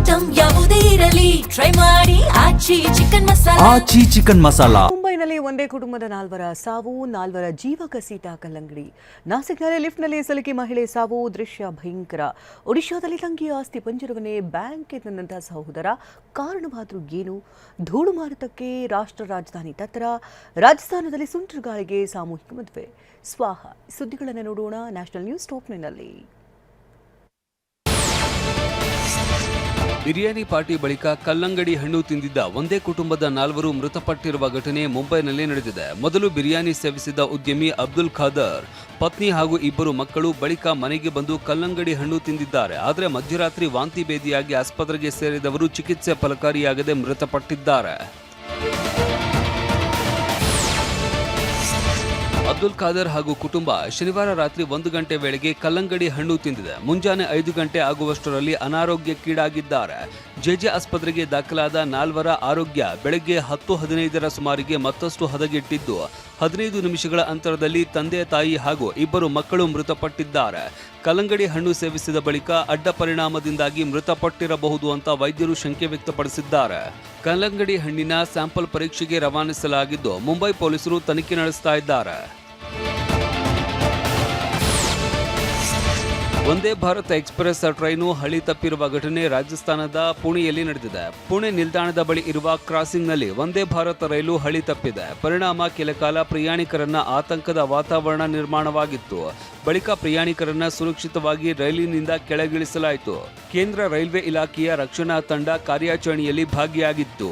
Item ಯಾವುದೇ ಇರಲಿ try ಮಾಡಿ ಆಚಿ ಚಿಕನ್ ಮಸಾಲಾ. ಮುಂಬೈನಲ್ಲಿ ಒಂದೇ ಕುಟುಂಬದ 4 ಸಾವು, 4 ಜೀವ ಕಸಿಟ ಕಲ್ಲಂಗಡಿ. ನಾಸಿಕ್ನಲ್ಲಿ ಲಿಫ್ಟ್ನಲ್ಲಿ ಸಿಲುಕಿ ಮಹಿಳೆ ಸಾವು, ದೃಶ್ಯ ಭಯಂಕರ. ಒಡಿಶಾದಲ್ಲಿ ತಂಗಿಯ ಆಸ್ತಿ ಪಂಜರವನ್ನೇ ಬ್ಯಾಂಕ್ ಎನ್ನಂತಹ ಸಹೋದರ. ಕಾರಣವಾದರೂ ಏನು? ಧೂಳು ಮಾರುತಕ್ಕೆ ರಾಷ್ಟ್ರ ರಾಜಧಾನಿ ತತ್ರ. ರಾಜಸ್ಥಾನದಲ್ಲಿ ಸುಂಟರ್ ಗಾಳಿಗೆ ಸಾಮೂಹಿಕ ಮದುವೆ. ಸ್ವಾಹ. ಸುದ್ದಿಗಳನ್ನು ನೋಡೋಣ ನ್ಯಾಷನಲ್ ನ್ಯೂಸ್ ಟಾಪ್ 9ನಲ್ಲಿ. ಬಿರಿಯಾನಿ ಪಾರ್ಟಿ ಬಳಿಕ ಕಲ್ಲಂಗಡಿ ಹಣ್ಣು ತಿಂದಿದ್ದ ಒಂದೇ ಕುಟುಂಬದ 4 ಮೃತಪಟ್ಟಿರುವ ಘಟನೆ ಮುಂಬೈನಲ್ಲಿ ನಡೆದಿದೆ. ಮೊದಲು ಬಿರಿಯಾನಿ ಸೇವಿಸಿದ ಉದ್ಯಮಿ ಅಬ್ದುಲ್ ಖಾದರ್, ಪತ್ನಿ ಹಾಗೂ 2 ಮಕ್ಕಳು ಬಳಿಕ ಮನೆಗೆ ಬಂದು ಕಲ್ಲಂಗಡಿ ಹಣ್ಣು ತಿಂದಿದ್ದಾರೆ. ಆದರೆ ಮಧ್ಯರಾತ್ರಿ ವಾಂತಿ ಭೇದಿಯಾಗಿ ಆಸ್ಪತ್ರೆಗೆ ಸೇರಿದವರು ಚಿಕಿತ್ಸೆ ಫಲಕಾರಿಯಾಗದೆ ಮೃತಪಟ್ಟಿದ್ದಾರೆ. ಅಬ್ದುಲ್ ಖಾದರ್ ಹಾಗೂ ಕುಟುಂಬ ಶನಿವಾರ ರಾತ್ರಿ 1 ಗಂಟೆ ವೇಳೆಗೆ ಕಲ್ಲಂಗಡಿ ಹಣ್ಣು ತಿಂದಿದೆ. ಮುಂಜಾನೆ 5 ಗಂಟೆ ಆಗುವಷ್ಟರಲ್ಲಿ ಅನಾರೋಗ್ಯಕ್ಕೀಡಾಗಿದ್ದಾರೆ. ಜೆಜೆ ಆಸ್ಪತ್ರೆಗೆ ದಾಖಲಾದ 4 ಆರೋಗ್ಯ ಬೆಳಗ್ಗೆ 10:15 ಸುಮಾರಿಗೆ ಮತ್ತಷ್ಟು ಹದಗೆಟ್ಟಿದ್ದು, 15 ನಿಮಿಷಗಳ ಅಂತರದಲ್ಲಿ ತಂದೆ, ತಾಯಿ ಹಾಗೂ 2 ಮಕ್ಕಳು ಮೃತಪಟ್ಟಿದ್ದಾರೆ. ಕಲ್ಲಂಗಡಿ ಹಣ್ಣು ಸೇವಿಸಿದ ಬಳಿಕ ಅಡ್ಡ ಪರಿಣಾಮದಿಂದಾಗಿ ಮೃತಪಟ್ಟಿರಬಹುದು ಅಂತ ವೈದ್ಯರು ಶಂಕೆ ವ್ಯಕ್ತಪಡಿಸಿದ್ದಾರೆ. ಕಲ್ಲಂಗಡಿ ಹಣ್ಣಿನ ಸ್ಯಾಂಪಲ್ ಪರೀಕ್ಷೆಗೆ ರವಾನಿಸಲಾಗಿದ್ದು, ಮುಂಬೈ ಪೊಲೀಸರು ತನಿಖೆ ನಡೆಸ್ತಾ ಇದ್ದಾರೆ. ವಂದೇ ಭಾರತ್ ಎಕ್ಸ್‌ಪ್ರೆಸ್ ಟ್ರೈನು ಹಳಿ ತಪ್ಪಿರುವ ಘಟನೆ ರಾಜಸ್ಥಾನದ ಪುಣೆಯಲ್ಲಿ ನಡೆದಿದೆ. ಪುಣೆ ನಿಲ್ದಾಣದ ಬಳಿ ಇರುವ ಕ್ರಾಸಿಂಗ್ನಲ್ಲಿ ವಂದೇ ಭಾರತ್ ರೈಲು ಹಳಿ ತಪ್ಪಿದೆ. ಪರಿಣಾಮ ಕೆಲಕಾಲ ಪ್ರಯಾಣಿಕರನ್ನ ಆತಂಕದ ವಾತಾವರಣ ನಿರ್ಮಾಣವಾಗಿತ್ತು. ಬಳಿಕ ಪ್ರಯಾಣಿಕರನ್ನ ಸುರಕ್ಷಿತವಾಗಿ ರೈಲಿನಿಂದ ಕೆಳಗಿಳಿಸಲಾಯಿತು. ಕೇಂದ್ರ ರೈಲ್ವೆ ಇಲಾಖೆಯ ರಕ್ಷಣಾ ತಂಡ ಕಾರ್ಯಾಚರಣೆಯಲ್ಲಿ ಭಾಗಿಯಾಗಿತ್ತು.